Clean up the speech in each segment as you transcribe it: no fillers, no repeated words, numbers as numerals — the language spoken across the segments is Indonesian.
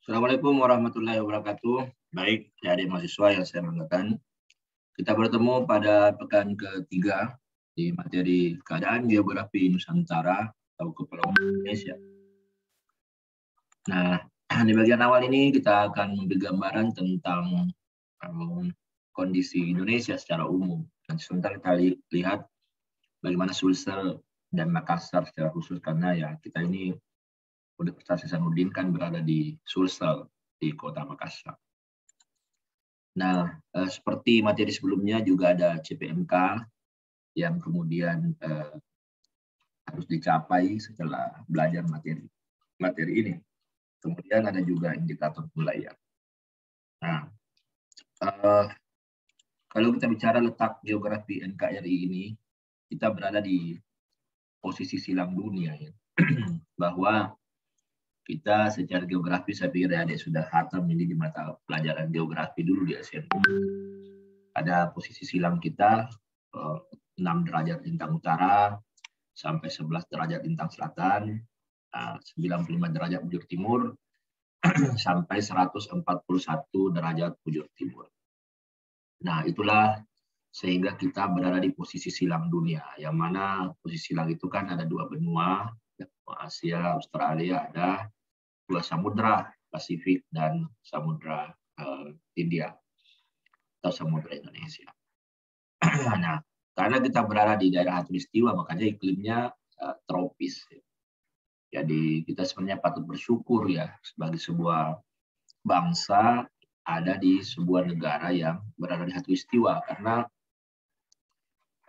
Assalamualaikum warahmatullahi wabarakatuh. Baik, adik mahasiswa yang saya banggakan. Kita bertemu pada pekan ketiga di materi keadaan geografi Nusantara atau Kepulauan Indonesia. Nah, di bagian awal ini kita akan memberi gambaran tentang kondisi Indonesia secara umum. Nanti sebentar kita lihat bagaimana Sulsel dan Makassar secara khusus, karena ya kita ini Universitas Hasanuddin kan berada di Sulsel, di kota Makassar. Nah, seperti materi sebelumnya juga ada CPMK yang kemudian harus dicapai setelah belajar materi ini. Kemudian ada juga indikator wilayah. Nah, kalau kita bicara letak geografi NKRI ini, kita berada di posisi silang dunia, ya. Bahwa kita secara geografi, saya pikir adik sudah hatam ini di mata pelajaran geografi dulu di SMP. Ada posisi silang kita 6 derajat lintang utara sampai 11 derajat lintang selatan, 95 derajat bujur timur sampai 141 derajat bujur timur. Nah, itulah sehingga kita berada di posisi silang dunia, yang mana posisi silang itu kan ada 2 benua, Asia, Australia, ada 2 samudra, Pasifik dan Samudra Hindia atau Samudra Indonesia. Nah, karena kita berada di daerah khatulistiwa, makanya iklimnya tropis. Jadi kita sebenarnya patut bersyukur ya sebagai sebuah bangsa ada di sebuah negara yang berada di khatulistiwa, karena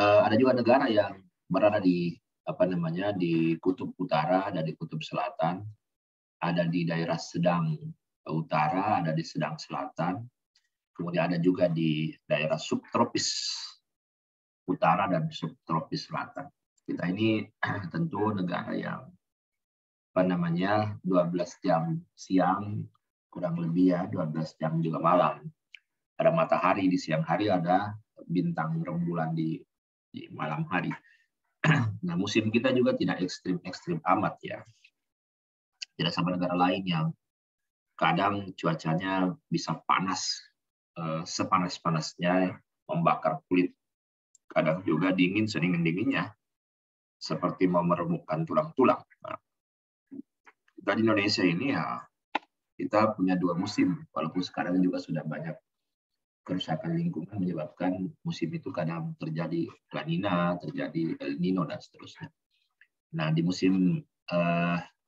ada juga negara yang berada di di kutub utara dan di kutub selatan, ada di daerah sedang utara, ada di sedang selatan, kemudian ada juga di daerah subtropis utara dan subtropis selatan. Kita ini tentu negara yang 12 jam siang kurang lebih ya, 12 jam juga malam. Ada matahari di siang hari, ada bintang rembulan di malam hari. Nah, musim kita juga tidak ekstrim amat ya. Tidak sama negara lain yang kadang cuacanya bisa panas, sepanas-panasnya membakar kulit. Kadang juga dingin sedingin-dinginnya, seperti mau meremukkan tulang-tulang. Nah, kita di Indonesia ini ya, kita punya 2 musim, walaupun sekarang juga sudah banyak kerusakan lingkungan menyebabkan musim itu kadang terjadi La Nina, terjadi El Nino, dan seterusnya. Nah, di musim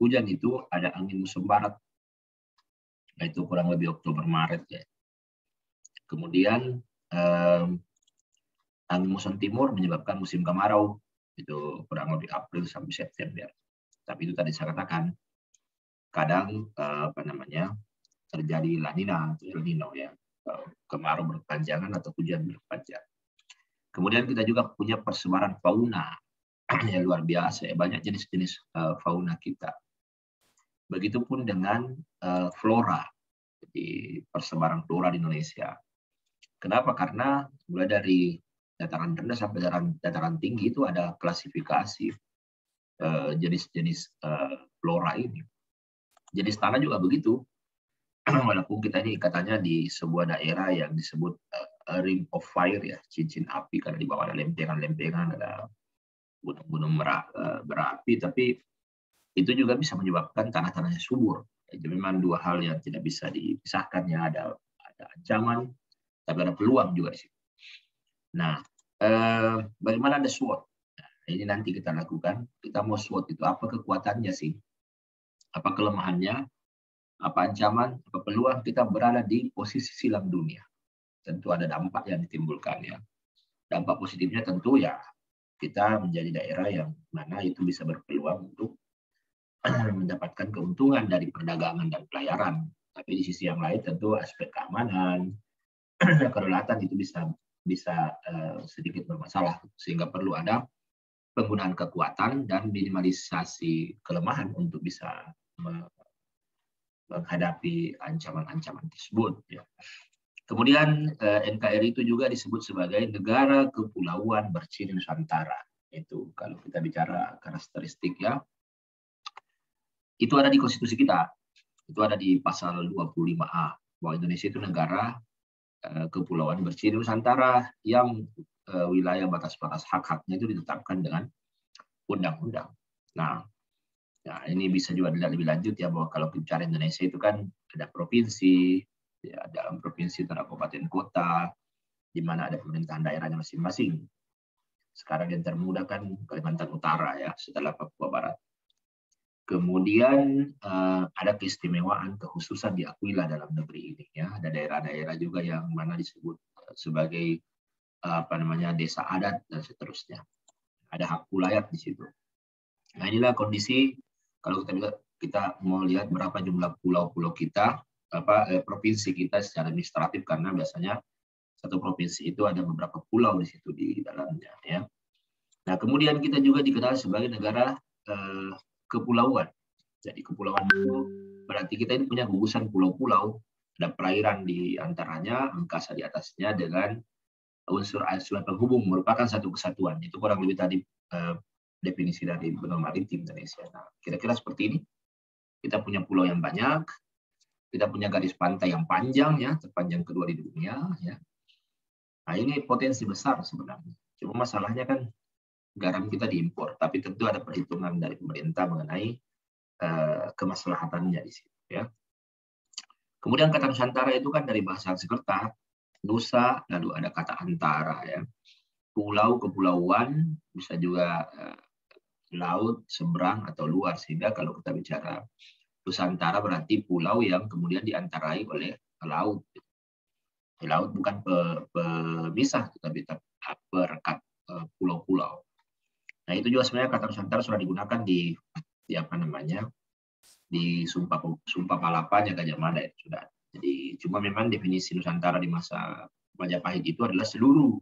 hujan itu ada angin musim barat, itu kurang lebih Oktober-Maret ya. Kemudian angin musim timur menyebabkan musim kemarau, itu kurang lebih April sampai September. Tapi itu tadi saya katakan, kadang terjadi La Nina atau El Nino ya, kemarau berkepanjangan atau hujan berkepanjangan. Kemudian kita juga punya persebaran fauna yang luar biasa ya, banyak jenis-jenis fauna kita. Begitupun dengan flora, jadi persebaran flora di Indonesia. Kenapa? Karena mulai dari dataran rendah sampai dataran tinggi itu ada klasifikasi jenis-jenis flora ini. Jenis tanah juga begitu. Walaupun kita ini katanya di sebuah daerah yang disebut ring of fire ya, cincin api, karena di bawah ada lempengan-lempengan, ada gunung-gunung berapi, tapi itu juga bisa menyebabkan tanah-tanahnya subur. Jadi memang 2 hal yang tidak bisa dipisahkan ya, ada ancaman, tapi ada peluang juga sih. Nah, bagaimana ada SWOT? Nah, ini nanti kita lakukan. Kita mau SWOT itu apa kekuatannya sih? Apa kelemahannya? Apa ancaman, apa peluang? Kita berada di posisi silang dunia. Tentu ada dampak yang ditimbulkan ya. Dampak positifnya tentu ya kita menjadi daerah yang mana itu bisa berpeluang untuk mendapatkan keuntungan dari perdagangan dan pelayaran. Tapi di sisi yang lain tentu aspek keamanan, kedaulatan itu bisa sedikit bermasalah, sehingga perlu ada penggunaan kekuatan dan minimalisasi kelemahan untuk bisa menghadapi ancaman-ancaman tersebut. Ya. Kemudian NKRI itu juga disebut sebagai negara kepulauan berciri Nusantara. Itu kalau kita bicara karakteristik ya, itu ada di konstitusi kita. Itu ada di pasal 25A, bahwa Indonesia itu negara kepulauan bersih Nusantara yang wilayah batas-batas hak-haknya itu ditetapkan dengan undang-undang. Nah, ini bisa juga dilihat lebih lanjut ya, bahwa kalau bicara Indonesia itu kan ada provinsi, ya, dalam provinsi ada kabupaten kota, di mana ada pemerintahan daerahnya masing-masing. Sekarang yang termuda kan Kalimantan Utara ya, setelah Papua Barat. Kemudian ada keistimewaan, kekhususan diakuilah dalam negeri ini ya. Ada daerah-daerah juga yang mana disebut sebagai desa adat dan seterusnya. Ada hak ulayat di situ. Nah, inilah kondisi kalau kita mau lihat berapa jumlah pulau-pulau kita, provinsi kita secara administratif, karena biasanya satu provinsi itu ada beberapa pulau di situ di dalamnya ya. Nah, kemudian kita juga dikenal sebagai negara kepulauan. Jadi kepulauan itu berarti kita ini punya gugusan pulau-pulau, ada perairan di antaranya, angkasa di atasnya dengan unsur-unsur penghubung, merupakan satu kesatuan. Itu kurang lebih tadi definisi dari benua maritim Indonesia. Nah, kira-kira seperti ini. Kita punya pulau yang banyak, kita punya garis pantai yang panjang ya, terpanjang kedua di dunia ya. Nah, ini potensi besar sebenarnya. Cuma masalahnya kan garam kita diimpor, tapi tentu ada perhitungan dari pemerintah mengenai kemaslahatannya di situ ya. Kemudian kata Nusantara itu kan dari bahasa Sanskerta, Nusa, lalu ada kata antara ya. Pulau, kepulauan, bisa juga laut, seberang atau luar, sehingga kalau kita bicara Nusantara berarti pulau yang kemudian diantarai oleh laut. Laut bukan pemisah, tetapi perekat pulau-pulau. Nah, itu juga sebenarnya kata Nusantara sudah digunakan di Sumpah Palapa Gajah Mada itu sudah. Jadi cuma memang definisi Nusantara di masa Majapahit itu adalah seluruh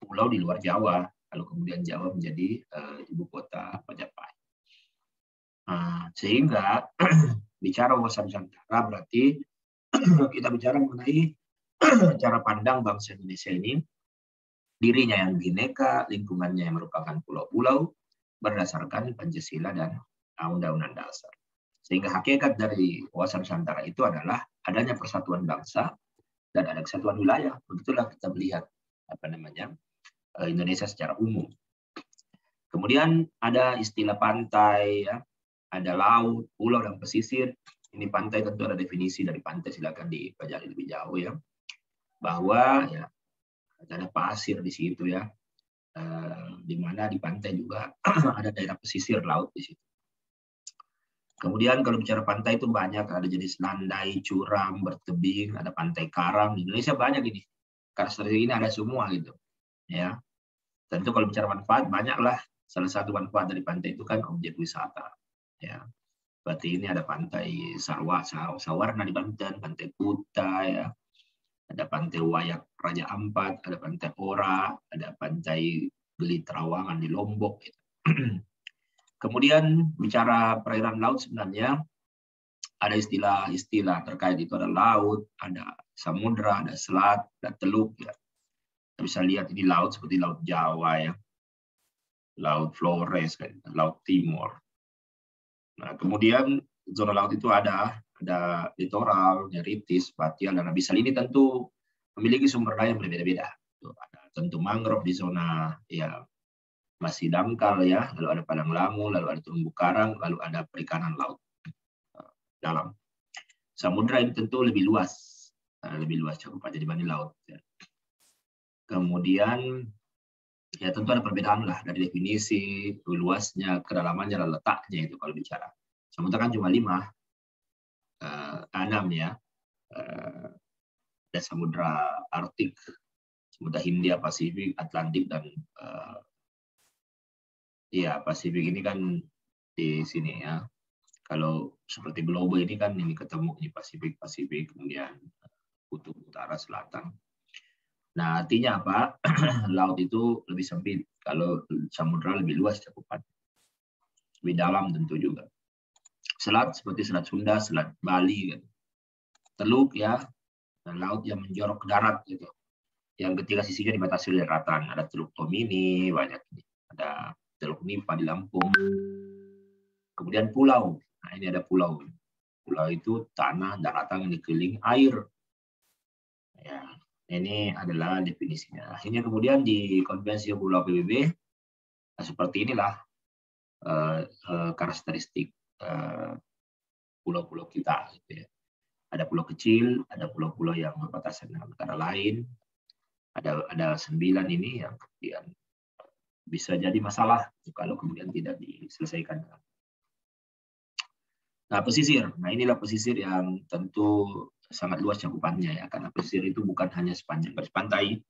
pulau di luar Jawa. Kalau kemudian Jawa menjadi ibu kota Majapahit. Sehingga bicara wawasan Nusantara berarti kita bicara mengenai cara pandang bangsa Indonesia ini, dirinya yang bineka, lingkungannya yang merupakan pulau-pulau berdasarkan Pancasila dan Undang-Undang Dasar. Sehingga hakikat dari wawasan Nusantara itu adalah adanya persatuan bangsa dan ada kesatuan wilayah. Begitulah kita melihat Indonesia secara umum. Kemudian ada istilah pantai, ya, ada laut, pulau dan pesisir. Ini pantai tentu ada definisi dari pantai, silakan dipelajari lebih jauh ya. Bahwa ya ada pasir di situ ya, di mana di pantai juga ada daerah pesisir laut di situ. Kemudian kalau bicara pantai itu banyak, ada jenis landai, curam, bertebing, ada pantai karang. Di Indonesia banyak ini. Karakteristik ini ada semua gitu. Ya. Tentu kalau bicara manfaat banyaklah. Salah satu manfaat dari pantai itu kan objek wisata. Ya. Berarti ini ada pantai Sawarna di Banten, pantai Kuta ya. Ada pantai Wayak Raja Ampat, ada pantai Ora, ada pantai Gili Trawangan di Lombok gitu. Kemudian bicara perairan laut sebenarnya ada istilah-istilah terkait itu, ada laut, ada samudra, ada selat, ada teluk ya. Kita bisa lihat ini laut seperti Laut Jawa ya, Laut Flores, Laut Timur. Nah, kemudian zona laut itu ada litoral, Ritis, Batian, dan Abisal. Ini tentu memiliki sumber daya yang berbeda-beda. Ada tentu mangrove di zona ya masih dangkal ya, lalu ada padang lamu, lalu ada terumbu karang, lalu ada perikanan laut dalam. Samudra ini tentu lebih luas cakupannya dibanding laut. Ya. Kemudian ya tentu ada perbedaan lah dari definisi, luasnya, kedalamannya, dan letaknya itu kalau bicara. Samudra kan cuma 6 ya. Ada Samudra Arktik, Samudra Hindia, Pasifik, Atlantik, dan ya Pasifik ini kan di sini ya. Kalau seperti globe ini kan ini ketemu di Pasifik, kemudian kutub utara selatan. Nah, artinya apa? Laut itu lebih sempit. Kalau samudra lebih luas cakupan. Lebih dalam tentu juga. Selat seperti Selat Sunda, Selat Bali gitu. Teluk ya, dan laut yang menjorok ke darat gitu. Yang ketiga sisinya dibatasi oleh daratan. Ada Teluk Tomini, banyak. Ada Teluk Nipa di Lampung. Kemudian pulau. Nah, ini ada pulau. Pulau itu tanah daratan yang dikelilingi air. Ya, ini adalah definisinya. Akhirnya kemudian di Konvensi Pulau PBB seperti inilah karakteristik pulau-pulau kita. Gitu ya. Ada pulau kecil, ada pulau-pulau yang berbatasan dengan negara lain. Ada 9 ini yang kemudian bisa jadi masalah kalau kemudian tidak diselesaikan. Nah, pesisir. Nah, inilah pesisir yang tentu sangat luas cakupannya ya, karena pesisir itu bukan hanya sepanjang garis pantai.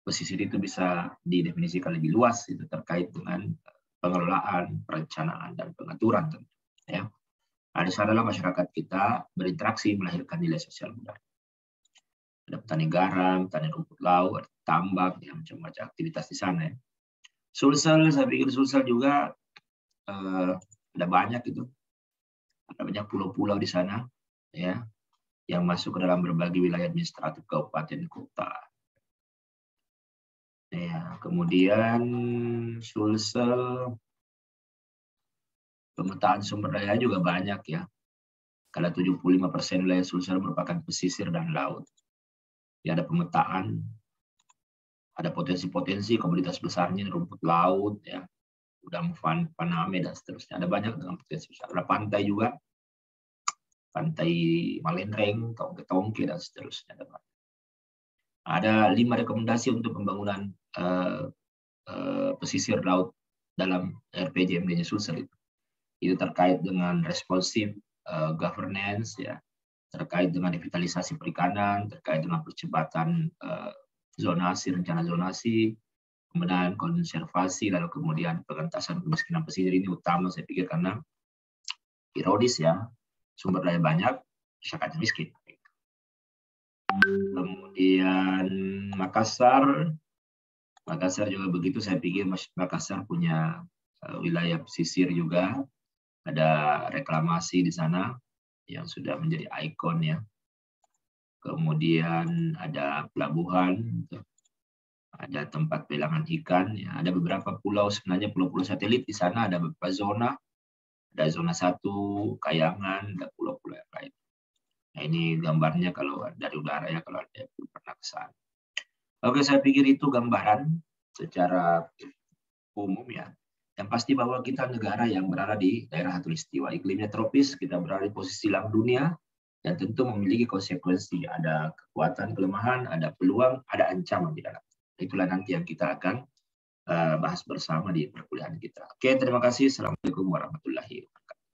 Pesisir itu bisa didefinisikan lebih luas, itu terkait dengan pengelolaan, perencanaan, dan pengaturan tentu. Ya. Nah, di sanalah masyarakat kita berinteraksi melahirkan nilai sosial budaya. Ada petani garam, petani rumput laut, tambak, ya, macam-macam aktivitas di sana. Ya. Sulsel, saya pikir Sulsel juga ada banyak itu. Ada banyak pulau-pulau di sana, ya, yang masuk ke dalam berbagai wilayah administratif kabupaten kota. Ya, kemudian Sulsel, pemetaan sumber daya juga banyak ya. Kalau 75% wilayah Sulsel merupakan pesisir dan laut. Ya, ada pemetaan, ada potensi-potensi komoditas besarnya, rumput laut, ya, udang faname dan seterusnya. Ada banyak dengan potensi besar. Ada pantai juga, pantai Malenreng, Tongke, dan seterusnya. Ada 5 rekomendasi untuk pembangunan pesisir laut dalam RPJMD-nya Sulsel. Itu terkait dengan responsive governance, ya, terkait dengan revitalisasi perikanan, terkait dengan percepatan zonasi, rencana zonasi, pembenahan konservasi, lalu kemudian pengentasan kemiskinan pesisir. Ini utama saya pikir karena ironis ya, sumber daya banyak, masyarakatnya miskin. Kemudian Makassar juga begitu, saya pikir Makassar punya wilayah pesisir juga, ada reklamasi di sana yang sudah menjadi ikon ya. Kemudian ada pelabuhan, ada tempat pelelangan ikan, ya. Ada beberapa pulau, sebenarnya pulau-pulau satelit di sana, ada beberapa zona, ada zona 1, Kayangan, ada pulau-pulau yang lain. Nah, ini gambarnya kalau dari udara ya, kalau ada pernah ke sana. Oke, saya pikir itu gambaran secara umum ya. Yang pasti bahwa kita negara yang berada di daerah khatulistiwa, iklimnya tropis, kita berada di posisi silang dunia, dan tentu memiliki konsekuensi. Ada kekuatan, kelemahan, ada peluang, ada ancaman di dalam. Itulah nanti yang kita akan bahas bersama di perkuliahan kita. Oke, terima kasih. Assalamualaikum warahmatullahi wabarakatuh.